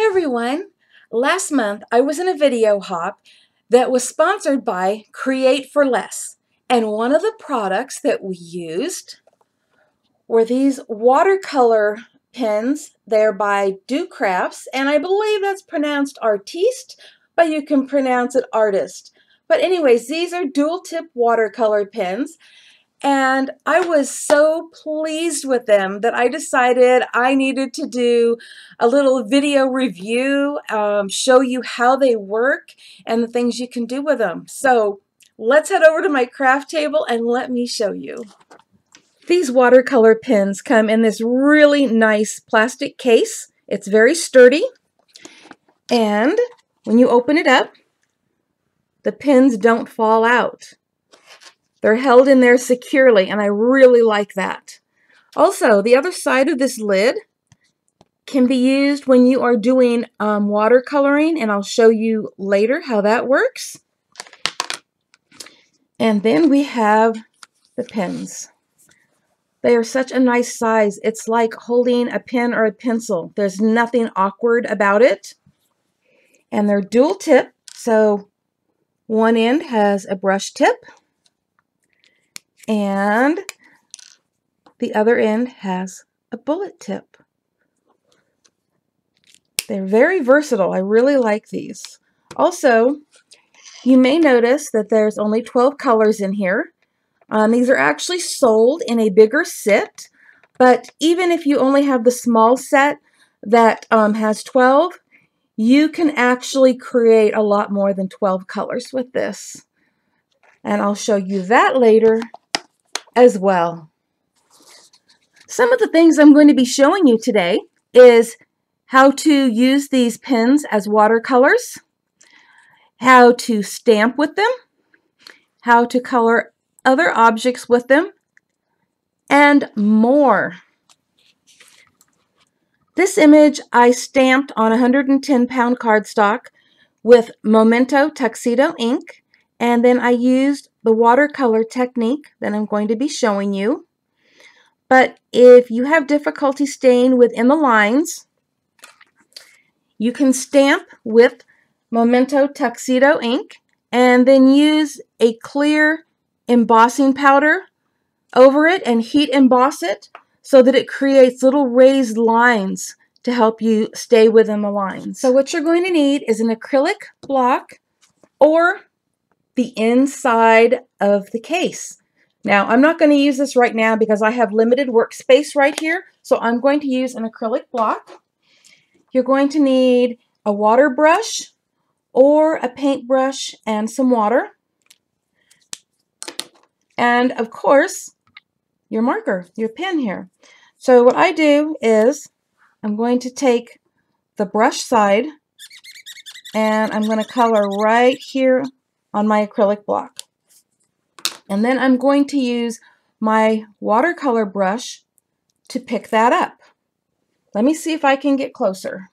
everyone! Last month I was in a video hop that was sponsored by Create for Less, and one of the products that we used were these watercolor pens. They're by Docrafts, and I believe that's pronounced artiste, but you can pronounce it artist. But anyways, these are dual tip watercolor pens. And I was so pleased with them that I decided I needed to do a little video review, show you how they work and the things you can do with them. So let's head over to my craft table and let me show you. These watercolor pens come in this really nice plastic case. It's very sturdy. And when you open it up, the pens don't fall out. They're held in there securely, and I really like that. Also, the other side of this lid can be used when you are doing watercoloring, and I'll show you later how that works. And then we have the pens. They are such a nice size. It's like holding a pen or a pencil. There's nothing awkward about it. And they're dual tip, so one end has a brush tip, and the other end has a bullet tip. They're very versatile. I really like these. Also, you may notice that there's only 12 colors in here. These are actually sold in a bigger set, but even if you only have the small set that has 12, you can actually create a lot more than 12 colors with this. And I'll show you that later as well. Some of the things I'm going to be showing you today is how to use these pens as watercolors, how to stamp with them, how to color other objects with them, and more. This image I stamped on 110-pound cardstock with Memento Tuxedo ink, and then I used the watercolor technique that I'm going to be showing you. But if you have difficulty staying within the lines, you can stamp with Memento Tuxedo ink and then use a clear embossing powder over it and heat emboss it so that it creates little raised lines to help you stay within the lines. So what you're going to need is an acrylic block or the inside of the case. Now, I'm not going to use this right now because I have limited workspace right here, so I'm going to use an acrylic block. You're going to need a water brush or a paintbrush and some water. And of course, your marker, your pen here. So what I do is I'm going to take the brush side and I'm going to color right here on my acrylic block. And then I'm going to use my watercolor brush to pick that up. Let me see if I can get closer.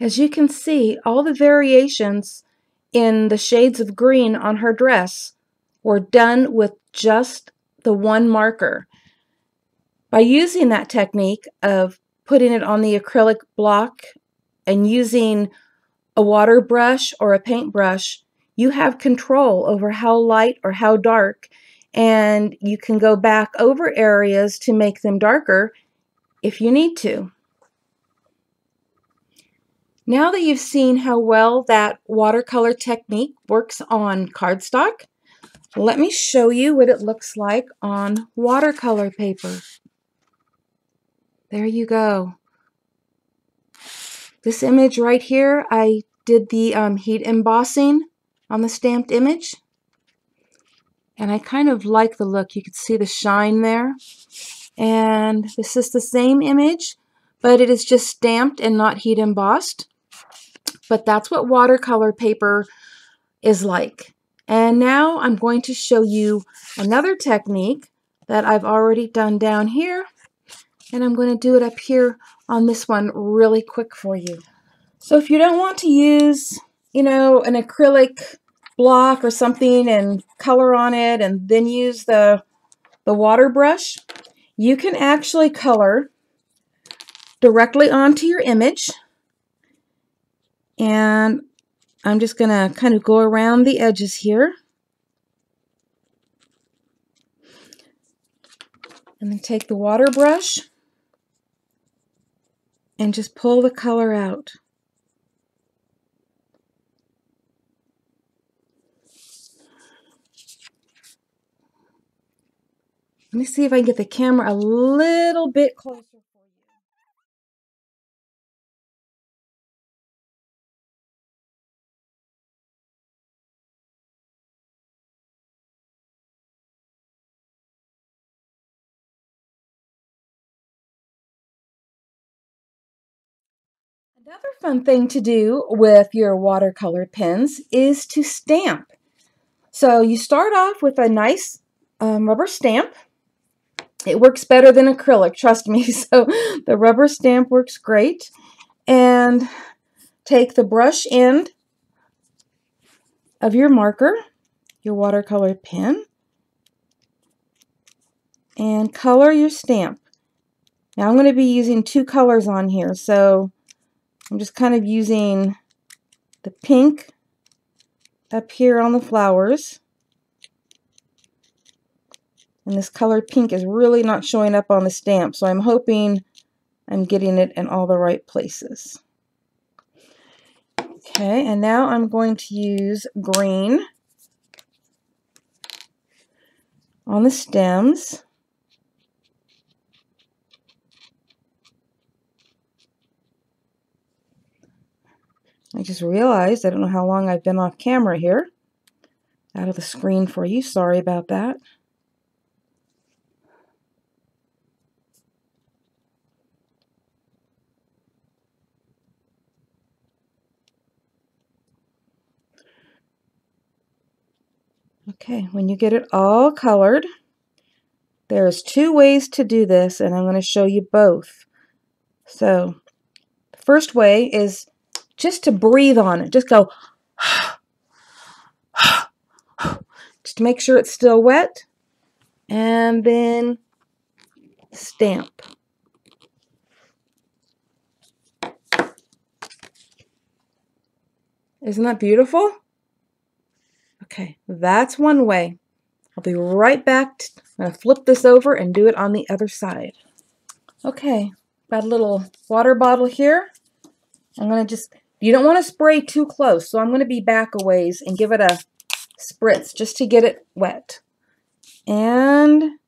As you can see, all the variations in the shades of green on her dress were done with just the one marker. By using that technique of putting it on the acrylic block and using a water brush or a paintbrush, you have control over how light or how dark, and you can go back over areas to make them darker if you need to. Now that you've seen how well that watercolor technique works on cardstock, let me show you what it looks like on watercolor paper. There you go. This image right here, I did the heat embossing on the stamped image. And I kind of like the look. You can see the shine there. And this is the same image, but it is just stamped and not heat embossed. But that's what watercolor paper is like. And now I'm going to show you another technique that I've already done down here. And I'm going to do it up here on this one really quick for you. So if you don't want to use you know, an acrylic block or something and color on it and then use the water brush, you can actually color directly onto your image. And I'm just going to kind of go around the edges here. And then take the water brush and just pull the color out. Let me see if I can get the camera a little bit closer for you. Another fun thing to do with your watercolor pens is to stamp. So you start off with a nice rubber stamp. It works better than acrylic, trust me. So the rubber stamp works great. And take the brush end of your marker, your watercolor pen, and color your stamp. Now I'm going to be using two colors on here, so I'm just kind of using the pink up here on the flowers. And this color pink is really not showing up on the stamp, so I'm hoping I'm getting it in all the right places. Okay, and now I'm going to use green on the stems. I just realized, I don't know how long I've been off camera here, out of the screen for you, sorry about that. Okay, when you get it all colored, there's two ways to do this, and I'm going to show you both. So, the first way is just to breathe on it. Just go, just to make sure it's still wet, and then stamp. Isn't that beautiful? Okay, that's one way. I'll be right back. I'm going to flip this over and do it on the other side. Okay, got a little water bottle here. I'm going to just, you don't want to spray too close, so I'm going to be back a ways and give it a spritz just to get it wet. And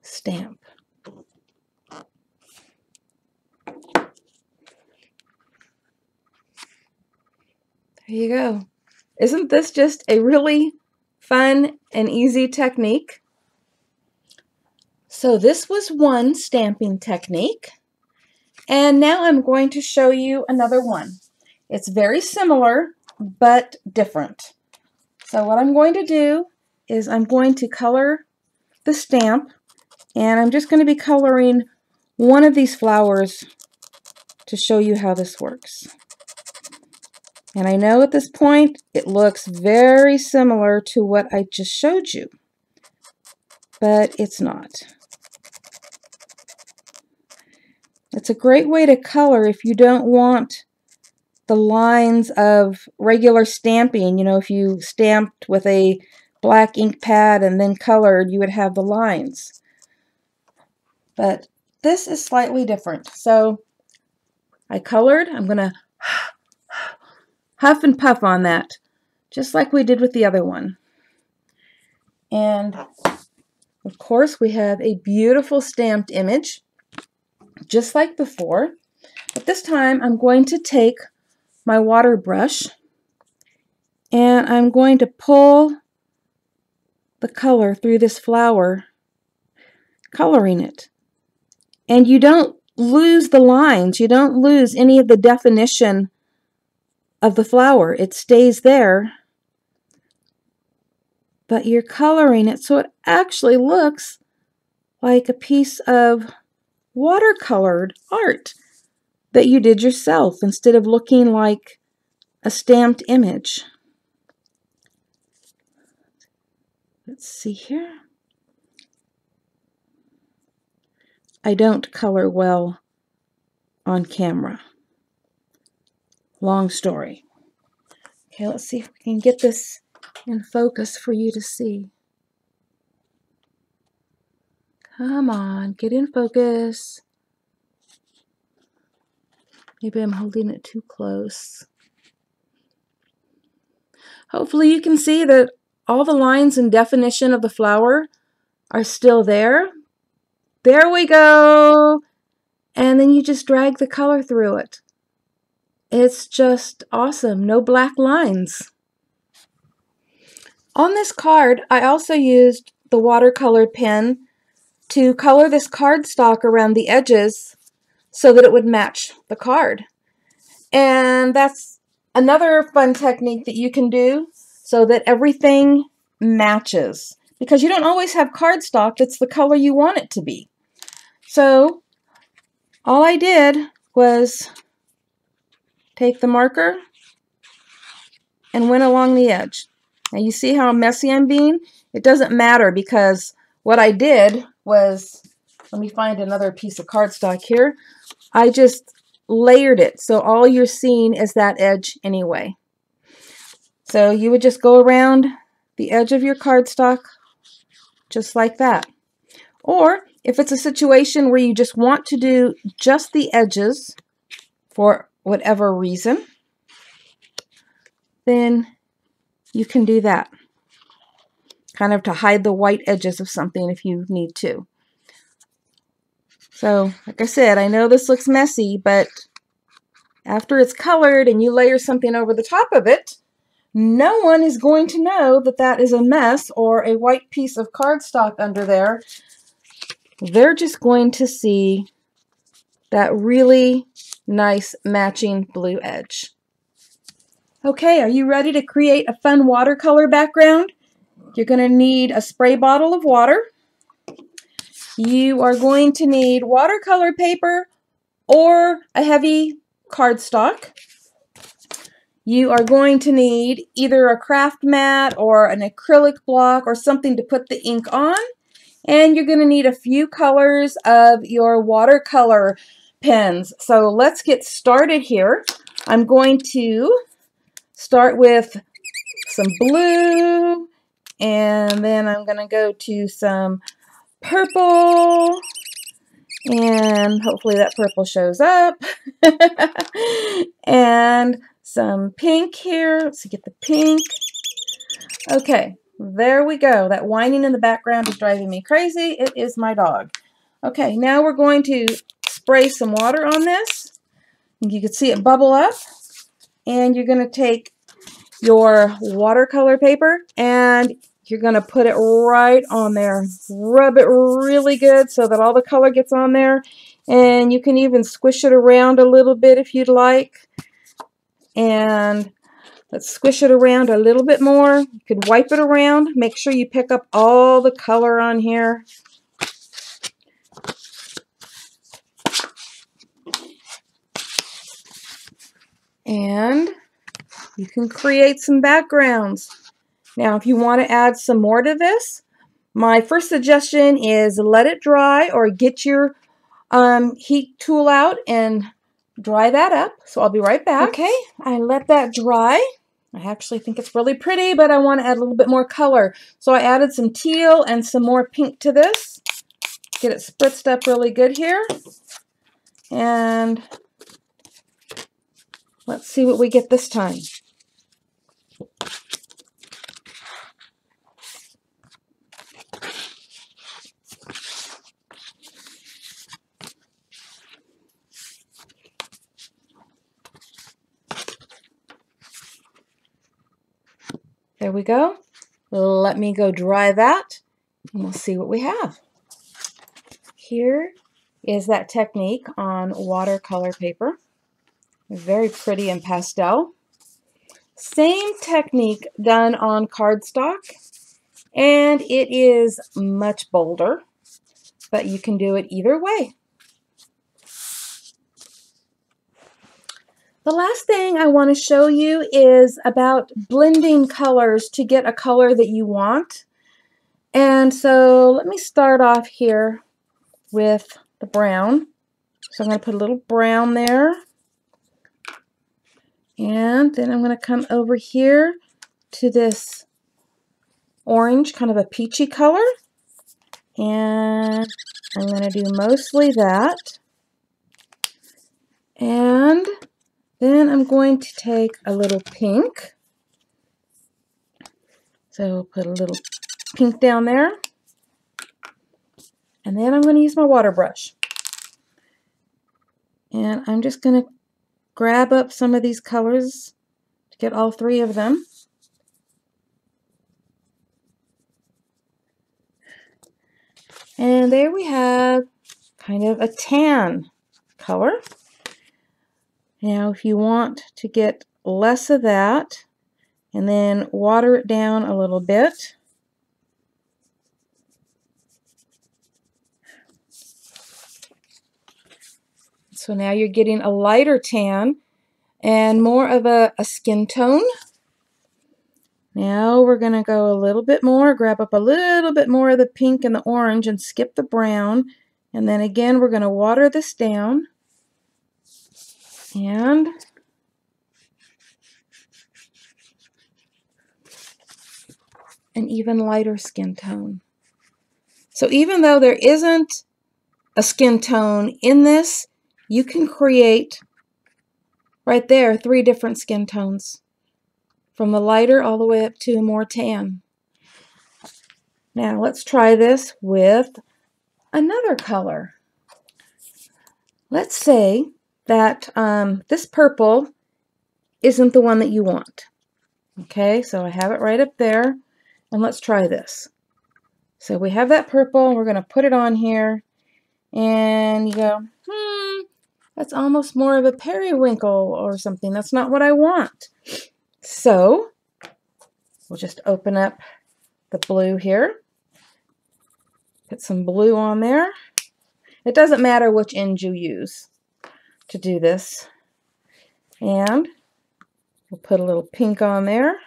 stamp. There you go. Isn't this just a really fun and easy technique? So this was one stamping technique. And now I'm going to show you another one. It's very similar, but different. So what I'm going to do is I'm going to color the stamp, and I'm just going to be coloring one of these flowers to show you how this works. And I know at this point it looks very similar to what I just showed you, but it's not. It's a great way to color if you don't want the lines of regular stamping. You know, if you stamped with a black ink pad and then colored, you would have the lines. But this is slightly different. So I colored. I'm going to huff and puff on that, just like we did with the other one. And of course, we have a beautiful stamped image, just like before. But this time, I'm going to take my water brush and I'm going to pull the color through this flower, coloring it. And you don't lose the lines. You don't lose any of the definition of the flower. It stays there, but you're coloring it so it actually looks like a piece of watercolored art that you did yourself instead of looking like a stamped image. Let's see here. I don't color well on camera. Long story. Okay, let's see if we can get this in focus for you to see. Come on, get in focus. Maybe I'm holding it too close. Hopefully you can see that all the lines and definition of the flower are still there. There we go. And then you just drag the color through it. It's just awesome. No black lines. On this card, I also used the watercolor pen to color this cardstock around the edges so that it would match the card. And that's another fun technique that you can do so that everything matches, because you don't always have cardstock that's the color you want it to be. So all I did was take the marker and went along the edge. Now you see how messy I'm being? It doesn't matter, because what I did was, let me find another piece of cardstock here. I just layered it, so all you're seeing is that edge anyway. So you would just go around the edge of your cardstock just like that. Or if it's a situation where you just want to do just the edges for whatever reason, then you can do that. Kind of to hide the white edges of something if you need to. So, like I said, I know this looks messy, but after it's colored and you layer something over the top of it, no one is going to know that that is a mess or a white piece of cardstock under there. They're just going to see that really nice matching blue edge. Okay, are you ready to create a fun watercolor background? You're going to need a spray bottle of water. You are going to need watercolor paper or a heavy cardstock. You are going to need either a craft mat or an acrylic block or something to put the ink on. And you're going to need a few colors of your watercolor pens. So let's get started here. I'm going to start with some blue, and then I'm going to go to some purple, and hopefully that purple shows up. And some pink here. Let's get the pink. Okay, there we go. That whining in the background is driving me crazy. It is my dog. Okay, now we're going to spray some water on this. You can see it bubble up. And you're going to take your watercolor paper and you're going to put it right on there. Rub it really good so that all the color gets on there. And you can even squish it around a little bit if you'd like. And let's squish it around a little bit more. You could wipe it around. Make sure you pick up all the color on here. And you can create some backgrounds. Now, if you want to add some more to this, my first suggestion is let it dry, or get your heat tool out and dry that up. So I'll be right back. Okay, I let that dry. I actually think it's really pretty, but I want to add a little bit more color. So I added some teal and some more pink to this. Get it spritzed up really good here. And let's see what we get this time. There we go. Let me go dry that, and we'll see what we have. Here is that technique on watercolor paper. Very pretty and pastel. Same technique done on cardstock, and it is much bolder, but you can do it either way. The last thing I want to show you is about blending colors to get a color that you want. And so let me start off here with the brown. So I'm going to put a little brown there. And then I'm going to come over here to this orange, kind of a peachy color. And I'm going to do mostly that. And then I'm going to take a little pink. So put a little pink down there. And then I'm going to use my water brush. And I'm just going to grab up some of these colors to get all three of them. And there we have kind of a tan color. Now if you want to get less of that and then water it down a little bit, so now you're getting a lighter tan and more of a skin tone. Now we're going to go a little bit more, grab up a little bit more of the pink and the orange and skip the brown. And then again, we're going to water this down. And an even lighter skin tone. So even though there isn't a skin tone in this, you can create right there 3 different skin tones, from the lighter all the way up to more tan. Now let's try this with another color. Let's say that this purple isn't the one that you want. Okay, so I have it right up there, and let's try this. So we have that purple, and we're going to put it on here, and you go, that's almost more of a periwinkle or something. That's not what I want. So we'll just open up the blue here. Put some blue on there. It doesn't matter which end you use to do this. And we'll put a little pink on there.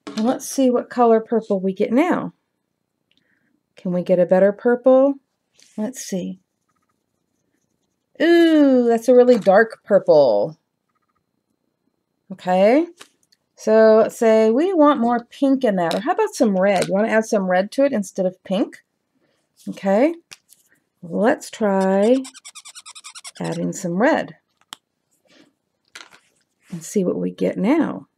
And let's see what color purple we get now. Can we get a better purple? Let's see. Ooh, that's a really dark purple. Okay, so let's say we want more pink in that. Or how about some red? You want to add some red to it instead of pink? Okay, let's try adding some red and see what we get now.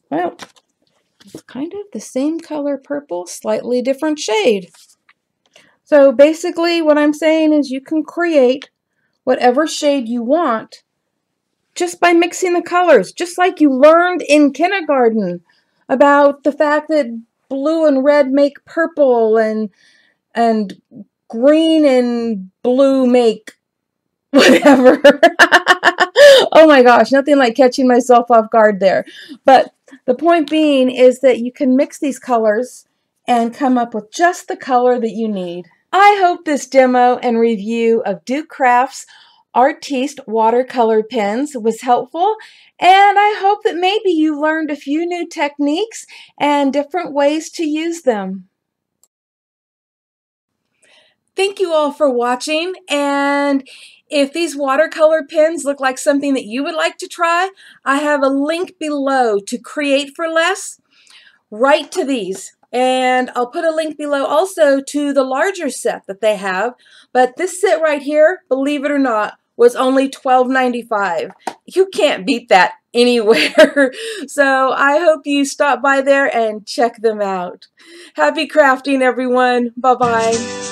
Well, it's kind of the same color purple, slightly different shade. So basically what I'm saying is you can create whatever shade you want just by mixing the colors, just like you learned in kindergarten about the fact that blue and red make purple and green and blue make whatever. Oh my gosh, nothing like catching myself off guard there. But the point being is that you can mix these colors and come up with just the color that you need. I hope this demo and review of Docrafts Artiste Watercolor pens was helpful, and I hope that maybe you learned a few new techniques and different ways to use them. Thank you all for watching, and if these watercolor pens look like something that you would like to try, I have a link below to create for less. Write to these. And I'll put a link below also to the larger set that they have. But this set right here, believe it or not, was only $12.95. You can't beat that anywhere. So I hope you stop by there and check them out. Happy crafting, everyone. Bye-bye.